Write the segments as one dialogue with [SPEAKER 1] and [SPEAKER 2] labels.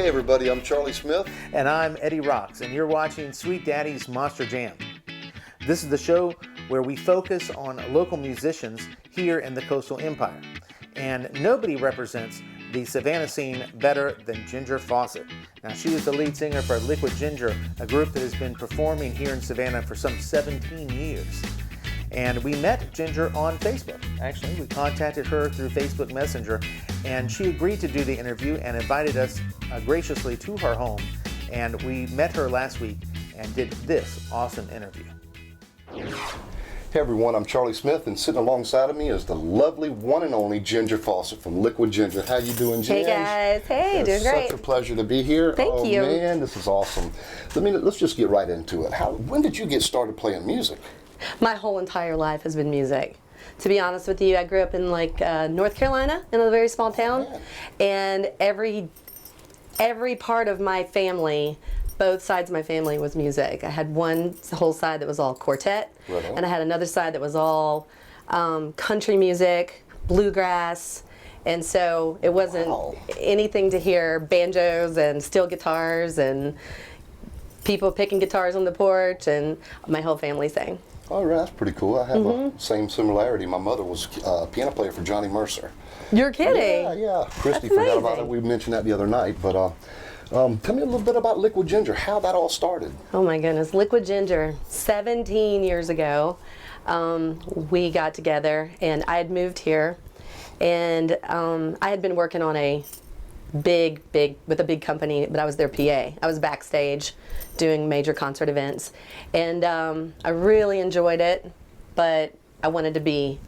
[SPEAKER 1] Hey everybody, I'm Charlie Smith.
[SPEAKER 2] And I'm Eddie Rocks, and you're watching Sweet Daddy's Monster Jam. This is the show where we focus on local musicians here in the Coastal Empire. And nobody represents the Savannah scene better than Ginger Fawcett. Now, she is the lead singer for Liquid Ginger, a group that has been performing here in Savannah for some 17 years. And we met Ginger on Facebook. Actually, we contacted her through Facebook Messenger, and she agreed to do the interview and invited us graciously to her home. And we met her last week and did this awesome interview.
[SPEAKER 1] Hey everyone, I'm Charlie Smith, and sitting alongside of me is the lovely one and only Ginger Fawcett from Liquid Ginger. How you doing, Ginger?
[SPEAKER 3] Hey guys, hey, doing great.
[SPEAKER 1] Such a pleasure to be here.
[SPEAKER 3] Thank you.
[SPEAKER 1] Oh man, this is awesome. Let's just get right into it. When did you get started playing music?
[SPEAKER 3] My whole entire life has been music. To be honest with you, I grew up in North Carolina, in a very small town, and every part of my family, both sides of my family, was music. I had one whole side that was all quartet, and I had another side that was all country music, bluegrass, and so it wasn't anything to hear banjos and steel guitars and people picking guitars on the porch, and my whole family sang.
[SPEAKER 1] All right, that's pretty cool. I have a same similarity. My mother was a piano player for Johnny Mercer.
[SPEAKER 3] You're kidding?
[SPEAKER 1] Yeah. Christy forgot about it. We mentioned that the other night. But tell me a little bit about Liquid Ginger, how that all started.
[SPEAKER 3] Oh my goodness, Liquid Ginger, 17 years ago, we got together, and I had moved here, and I had been working on with a big company, but I was their PA. I was backstage doing major concert events, and I really enjoyed it, but I wanted to be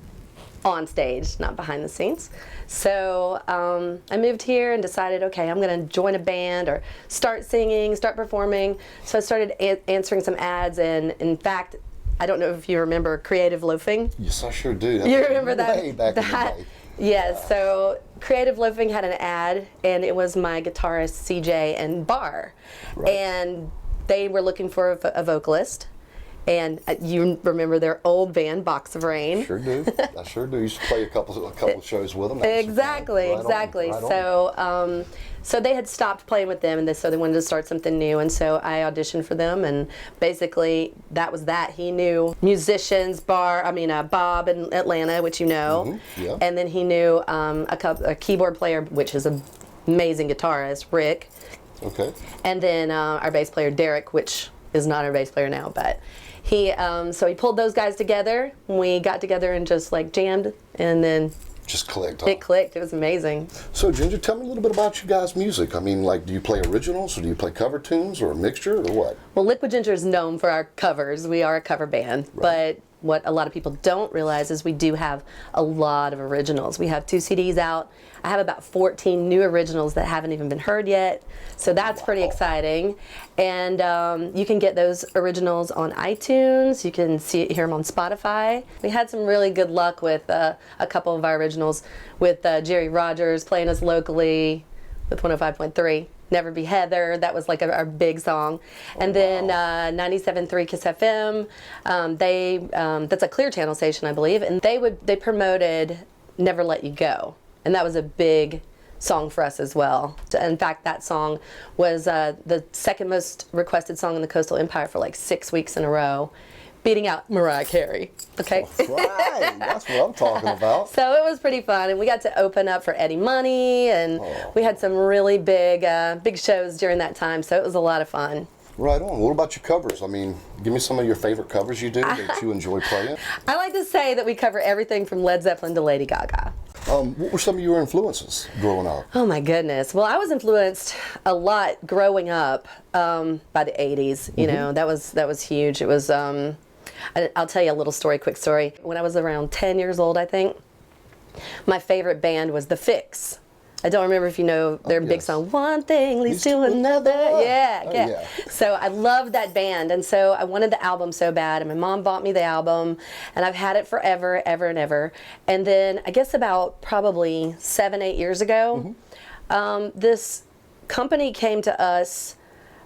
[SPEAKER 3] on stage, not behind the scenes. So I moved here and decided, okay, I'm going to join a band or start singing, start performing. So I started answering some ads, and in fact, I don't know if you remember Creative Loafing.
[SPEAKER 1] Yes, I sure do.
[SPEAKER 3] You remember that?
[SPEAKER 1] Way back in the day.
[SPEAKER 3] Yes, so Creative Loafing had an ad, and it was my guitarist CJ and Bar, and they were looking for a vocalist. And you remember their old band, Box of Rain?
[SPEAKER 1] Sure do. I sure do. Used to play a couple shows with them.
[SPEAKER 3] Exactly. So they had stopped playing with them, and so they wanted to start something new. And so I auditioned for them, and basically that was that. He knew musicians, Bob in Atlanta, which you know, and then he knew a keyboard player, which is an amazing guitarist, Rick.
[SPEAKER 1] Okay.
[SPEAKER 3] And then our bass player, Derek, which is not our bass player now, but he pulled those guys together. We got together and just jammed, and then
[SPEAKER 1] just clicked.
[SPEAKER 3] It clicked. It was amazing.
[SPEAKER 1] So Ginger, tell me a little bit about you guys' music. I mean, do you play originals, or do you play cover tunes, or a mixture, or what?
[SPEAKER 3] Well, Liquid Ginger is known for our covers. We are a cover band, but what a lot of people don't realize is we do have a lot of originals. We have 2 CDs out. I have about 14 new originals that haven't even been heard yet, so that's pretty exciting. And you can get those originals on iTunes. You can hear them on Spotify. We had some really good luck with a couple of our originals, with Jerry Rogers playing us locally with 105.3. Never Be Heather, that was our big song. And then 97.3 Kiss FM, that's a Clear Channel station, I believe, and they promoted Never Let You Go. And that was a big song for us as well. In fact, that song was the second most requested song in the Coastal Empire for 6 weeks in a row, beating out Mariah Carey. Okay.
[SPEAKER 1] Right, that's what I'm talking about.
[SPEAKER 3] So it was pretty fun, and we got to open up for Eddie Money, and we had some really big shows during that time. So it was a lot of fun.
[SPEAKER 1] Right on. What about your covers? I mean, give me some of your favorite covers you do that you enjoy playing.
[SPEAKER 3] I like to say that we cover everything from Led Zeppelin to Lady Gaga.
[SPEAKER 1] What were some of your influences growing up?
[SPEAKER 3] Oh my goodness. Well, I was influenced a lot growing up by the 80s. You know, that was huge. It was, I'll tell you a little quick story. When I was around 10 years old, I think, my favorite band was The Fix. I don't remember if you know their big song, One Thing Leads to Another. Yeah. So I loved that band, and so I wanted the album so bad, and my mom bought me the album, and I've had it forever, ever and ever. And then I guess about probably 7-8 years ago, this company came to us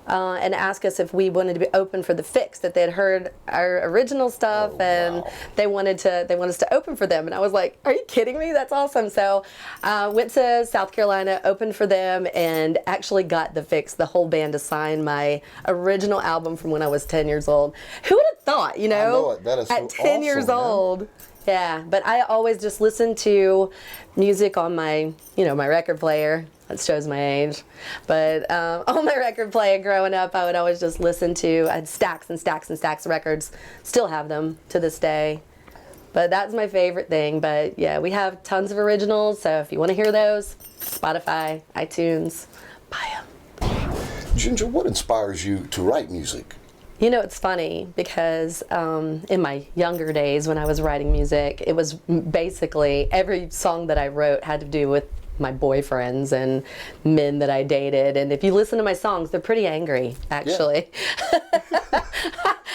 [SPEAKER 3] and asked us if we wanted to be open for the Fix, that they had heard our original stuff, and they wanted us to open for them. And I was like, "Are you kidding me? That's awesome!" So went to South Carolina, opened for them, and actually got the Fix, the whole band, to sign my original album from when I was 10 years old. Who would have thought? You know,
[SPEAKER 1] I know it. That is
[SPEAKER 3] at
[SPEAKER 1] so
[SPEAKER 3] 10 years
[SPEAKER 1] awesome, man.
[SPEAKER 3] old. Yeah, but I always just listened to music on my, my record player. That shows my age. But on my record player growing up, I would always just listen to, I had stacks and stacks and stacks of records. Still have them to this day. But that's my favorite thing. But yeah, we have tons of originals. So if you want to hear those, Spotify, iTunes, buy them.
[SPEAKER 1] Ginger, what inspires you to write music?
[SPEAKER 3] It's funny because in my younger days when I was writing music, it was basically every song that I wrote had to do with my boyfriends and men that I dated. And if you listen to my songs, they're pretty angry, actually. Yeah.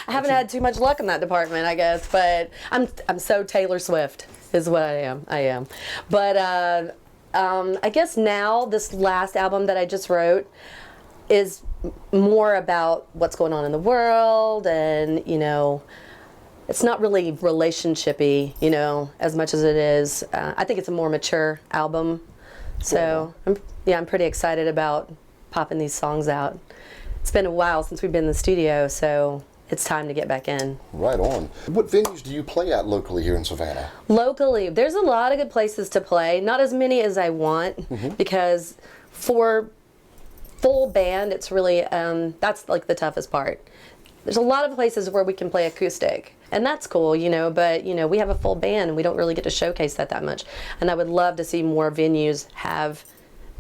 [SPEAKER 3] I haven't had too much luck in that department, I guess, but I'm so Taylor Swift is what I am. I am. But I guess now this last album that I just wrote is more about what's going on in the world, and it's not really relationshipy, as much as it is. I think it's a more mature album, so I'm pretty excited about popping these songs out. It's been a while since we've been in the studio, so it's time to get back in.
[SPEAKER 1] Right on. What venues do you play at locally here in Savannah?
[SPEAKER 3] Locally, there's a lot of good places to play. Not as many as I want, because for full band, it's really, that's like the toughest part. There's a lot of places where we can play acoustic, and that's cool, but we have a full band and we don't really get to showcase that much. And I would love to see more venues have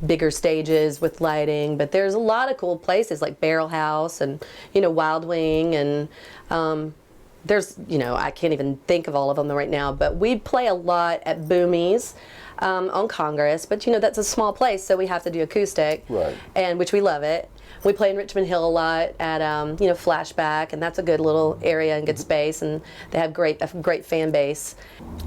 [SPEAKER 3] bigger stages with lighting, but there's a lot of cool places like Barrel House and, Wild Wing, and there's, I can't even think of all of them right now, but we play a lot at Boomies. On Congress, but that's a small place, so we have to do acoustic,
[SPEAKER 1] right? And
[SPEAKER 3] which we love it. We play in Richmond Hill a lot at Flashback, and that's a good little area and good space, and they have a great fan base.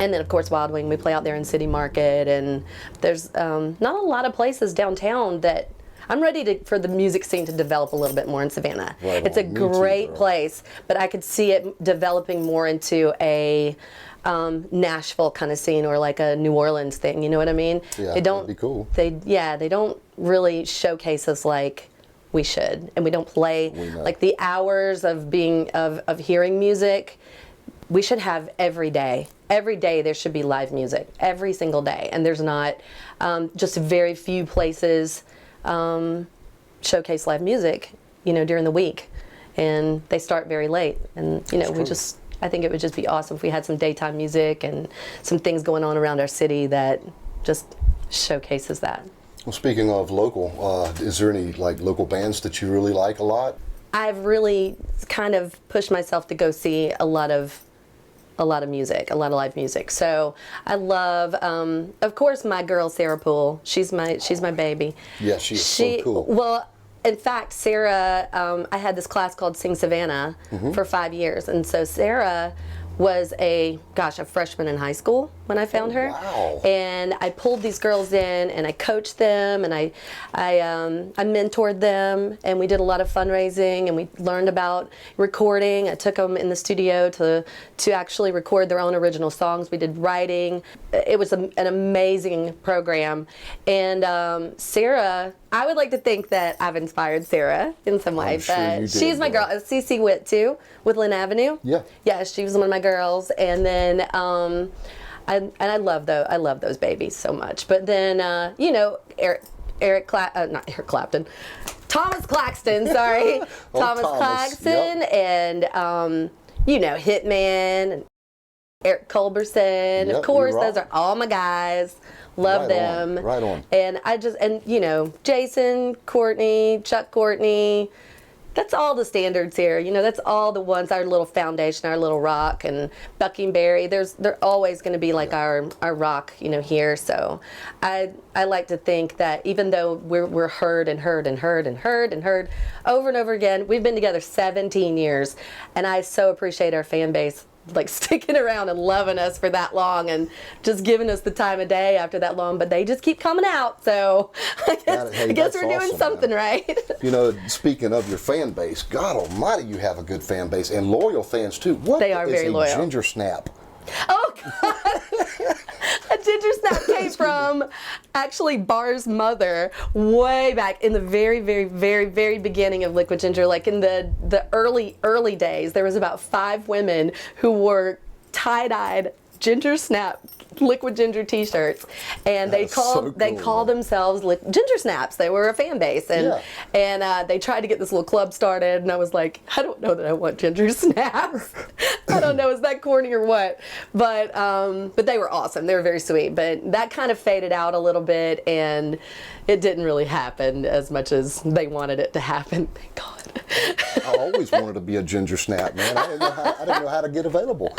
[SPEAKER 3] And then of course Wild Wing, we play out there in City Market, and there's not a lot of places downtown that I'm ready for the music scene to develop a little bit more in Savannah.
[SPEAKER 1] Right,
[SPEAKER 3] it's a great place, but I could see it developing more into a Nashville kind of scene, or like a New Orleans thing. You know what I mean?
[SPEAKER 1] Yeah,
[SPEAKER 3] they don't.
[SPEAKER 1] That'd be cool.
[SPEAKER 3] They don't really showcase us like we should, and we don't play like the hours of hearing music. We should have every day. Every day there should be live music, every single day, and there's not. Just very few places showcase live music, during the week, and they start very late, and I think it would just be awesome if we had some daytime music and some things going on around our city that just showcases that.
[SPEAKER 1] Well, speaking of local, is there any local bands that you really like a lot?
[SPEAKER 3] I've really kind of pushed myself to go see a lot of music, a lot of live music. So I love, of course, my girl Sarah Poole. She's my baby.
[SPEAKER 1] Yeah, she's so cool.
[SPEAKER 3] Well, in fact, Sarah, I had this class called Sing Savannah for 5 years, and so Sarah was a freshman in high school when I found her.
[SPEAKER 1] Wow.
[SPEAKER 3] And I pulled these girls in and I coached them, and I mentored them, and we did a lot of fundraising, and we learned about recording. I took them in the studio to actually record their own original songs. We did writing. It was an amazing program. And Sarah, I would like to think that I've inspired Sarah in some way,
[SPEAKER 1] sure
[SPEAKER 3] but
[SPEAKER 1] you did,
[SPEAKER 3] she's my girl. CC Witt too, with Lynn Avenue.
[SPEAKER 1] Yeah.
[SPEAKER 3] Yeah, she was one of my girls, and then I love those babies so much. But then not Eric Clapton, Thomas Claxton. Sorry, Thomas Claxton,
[SPEAKER 1] yep.
[SPEAKER 3] And Hitman and Eric Culberson.
[SPEAKER 1] Yep,
[SPEAKER 3] of course,
[SPEAKER 1] you're
[SPEAKER 3] those are all my guys. Love them.
[SPEAKER 1] Right on.
[SPEAKER 3] And Jason, Courtney, Chuck Courtney. That's all the standards here. That's all the ones, our little foundation, our little rock, and Bucky and Barry. They're always going to be like our rock, here. So I like to think that even though we're heard over and over again, we've been together 17 years, and I so appreciate our fan base like sticking around and loving us for that long and just giving us the time of day after that long, but they just keep coming out. So I guess we're doing something right.
[SPEAKER 1] You know, speaking of your fan base, God almighty, you have a good fan base and loyal fans too. What
[SPEAKER 3] They are
[SPEAKER 1] is
[SPEAKER 3] very
[SPEAKER 1] a
[SPEAKER 3] loyal.
[SPEAKER 1] ginger snap?
[SPEAKER 3] Oh God! A ginger snap came from actually Bar's mother way back in the very beginning of Liquid Ginger. Like in the early days, there was about 5 women who wore tie-dyed ginger snap Liquid Ginger t-shirts, and they called themselves Ginger Snaps. They were a fan base, and they tried to get this little club started, and I was like, I don't know that I want Ginger Snaps. I don't know, is that corny or what? But they were awesome. They were very sweet, but that kind of faded out a little bit, and it didn't really happen as much as they wanted it to happen. Thank God.
[SPEAKER 1] I always wanted to be a ginger snap, man. I didn't know how to get available.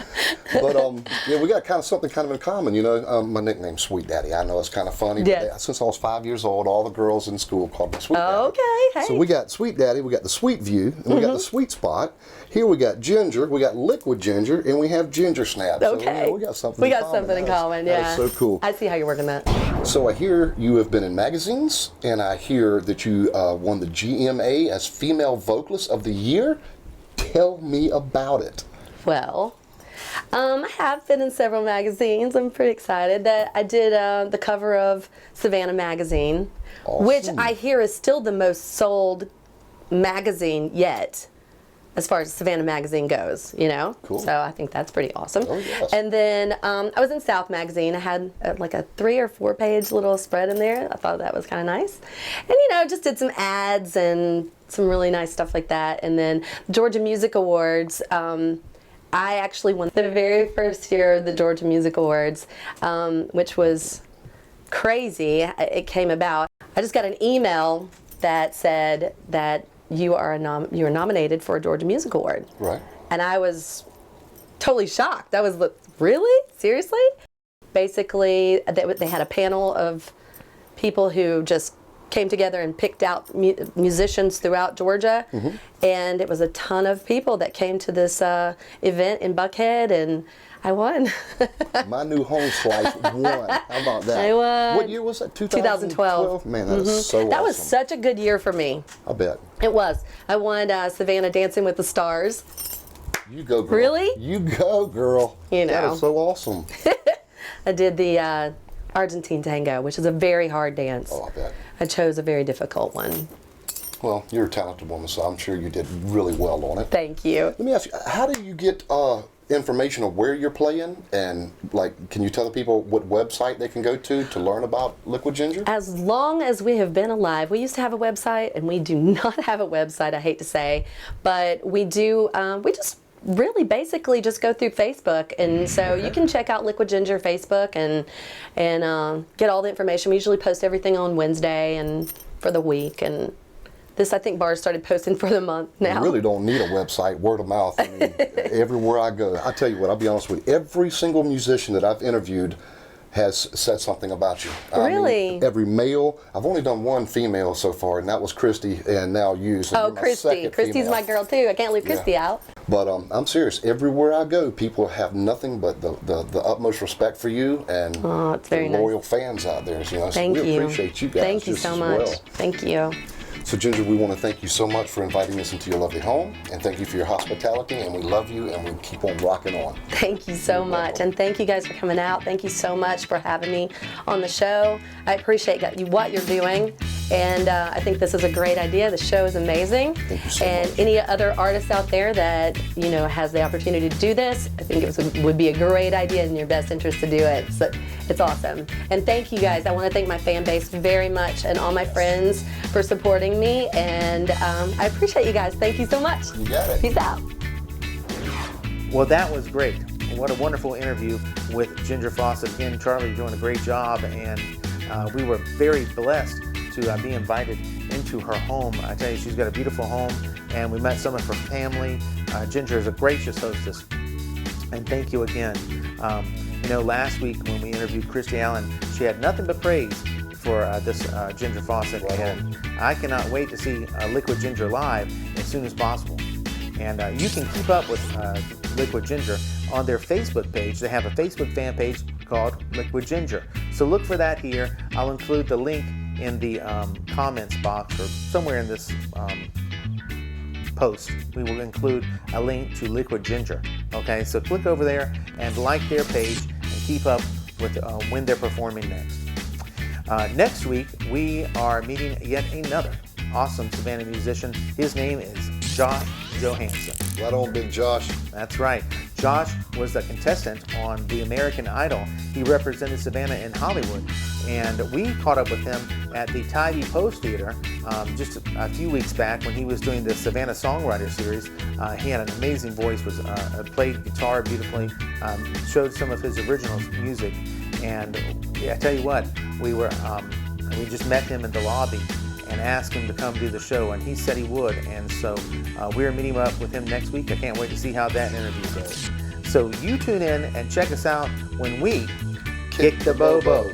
[SPEAKER 1] But yeah, we got something in common. You know, my nickname's Sweet Daddy. I know it's kind of funny.
[SPEAKER 3] Yeah.
[SPEAKER 1] But since I was 5 years old, all the girls in school called me Sweet Daddy.
[SPEAKER 3] Okay, hey.
[SPEAKER 1] So we got Sweet Daddy, we got the Sweet View, and we got the Sweet Spot. Here we got Ginger, we got Liquid Ginger, and we have Ginger Snaps.
[SPEAKER 3] Okay.
[SPEAKER 1] So, you know, we got something
[SPEAKER 3] in common, yeah.
[SPEAKER 1] That is so cool.
[SPEAKER 3] I see how you're working that.
[SPEAKER 1] So I hear you have been in magazines, and I hear that you won the GMA as Female Vocalist of the Year. Tell me about it.
[SPEAKER 3] Well, I have been in several magazines. I'm pretty excited that I did the cover of Savannah magazine, which I hear is still the most sold magazine yet, as far as Savannah magazine goes, you know?
[SPEAKER 1] Cool.
[SPEAKER 3] So I think that's pretty awesome.
[SPEAKER 1] Oh, yes.
[SPEAKER 3] And then I was in South magazine. I had like a 3 or 4 page little spread in there. I thought that was kind of nice. And, you know, just did some ads and some really nice stuff like that. And then Georgia Music Awards, I actually won the very first year of the Georgia Music Awards, which was crazy. It came about. I just got an email that said that you are nominated for a Georgia Music Award.
[SPEAKER 1] Right.
[SPEAKER 3] And I was totally shocked. I was like, really? Seriously? Basically, they had a panel of people who just came together and picked out musicians throughout Georgia. And it was a ton of people that came to this event in Buckhead, and I won.
[SPEAKER 1] My new home slice won. How about that?
[SPEAKER 3] I won.
[SPEAKER 1] What year was that?
[SPEAKER 3] 2012.
[SPEAKER 1] Man, that is so awesome.
[SPEAKER 3] That was such a good year for me.
[SPEAKER 1] I bet.
[SPEAKER 3] It was. I won Savannah Dancing with the Stars.
[SPEAKER 1] You go, girl.
[SPEAKER 3] Really?
[SPEAKER 1] You go, girl.
[SPEAKER 3] You know.
[SPEAKER 1] That is so awesome.
[SPEAKER 3] I did the Argentine Tango, which is a very hard dance.
[SPEAKER 1] Oh, I bet.
[SPEAKER 3] I chose a very difficult one.
[SPEAKER 1] Well, you're a talented woman, so I'm sure you did really well on it.
[SPEAKER 3] Thank you.
[SPEAKER 1] Let me ask you, how do you get information of where you're playing? And, like, can you tell the people what website they can go to learn about Liquid Ginger?
[SPEAKER 3] As long as we have been alive, we used to have a website, and we do not have a website, I hate to say, but we do, we just really basically just go through Facebook, and so you can check out Liquid Ginger Facebook and get all the information. We usually post everything on Wednesday and for the week, and this, I think, Bar started posting for the month now.
[SPEAKER 1] You really don't need a website, word of mouth. I mean, everywhere I go, I tell you what, I'll be honest with you, every single musician that I've interviewed has said something about you.
[SPEAKER 3] Really?
[SPEAKER 1] I mean, every male. I've only done one female so far, and that was Christy, and now you. So you're my
[SPEAKER 3] Christy.
[SPEAKER 1] second
[SPEAKER 3] Christy's
[SPEAKER 1] female.
[SPEAKER 3] my girl, too. I can't leave Christy out.
[SPEAKER 1] But I'm serious. Everywhere I go, people have nothing but the utmost respect for you and
[SPEAKER 3] it's very
[SPEAKER 1] the loyal fans out there. You know,
[SPEAKER 3] Thank
[SPEAKER 1] so we
[SPEAKER 3] you.
[SPEAKER 1] appreciate you guys.
[SPEAKER 3] Thank you
[SPEAKER 1] just
[SPEAKER 3] so
[SPEAKER 1] as
[SPEAKER 3] much.
[SPEAKER 1] well.
[SPEAKER 3] Thank you.
[SPEAKER 1] So Ginger, we want to thank you so much for inviting us into your lovely home, and thank you for your hospitality, and we love you, and we keep on rocking on.
[SPEAKER 3] Thank you so much, and thank you guys for coming out. Thank you so much for having me on the show. I appreciate what you're doing, and I think this is a great idea. The show is amazing.
[SPEAKER 1] Thank you so
[SPEAKER 3] and
[SPEAKER 1] much.
[SPEAKER 3] any other artists out there that has the opportunity to do this, I think it would be a great idea in your best interest to do it. So it's awesome. And thank you guys. I want to thank my fan base very much and all my friends for supporting me, and I appreciate you guys. Thank you so much.
[SPEAKER 1] You got it.
[SPEAKER 3] Peace out.
[SPEAKER 2] Well, that was great. What a wonderful interview with Ginger Fawcett. Again, Charlie, you're doing a great job, and we were very blessed to be invited into her home. I tell you, she's got a beautiful home, and we met some of her family. Ginger is a gracious hostess, and thank you again. Last week when we interviewed Christy Allen, she had nothing but praise for this Ginger Fawcett, and I cannot wait to see Liquid Ginger live as soon as possible. And you can keep up with Liquid Ginger on their Facebook page. They have a Facebook fan page called Liquid Ginger. So look for that here. I'll include the link in the comments box or somewhere in this post. We will include a link to Liquid Ginger. Okay, so click over there and like their page and keep up with when they're performing next. Next week, we are meeting yet another awesome Savannah musician. His name is Josh Johansson.
[SPEAKER 1] Right on, Big Josh.
[SPEAKER 2] That's right. Josh was the contestant on The American Idol. He represented Savannah in Hollywood, and we caught up with him at the Tybee Post Theater just a few weeks back when he was doing the Savannah Songwriter Series. He had an amazing voice, played guitar beautifully, showed some of his original music, and I tell you what, we just met him in the lobby and asked him to come do the show, and he said he would, and so we're meeting up with him next week. I can't wait to see how that interview goes. So you tune in and check us out when we kick the bobo.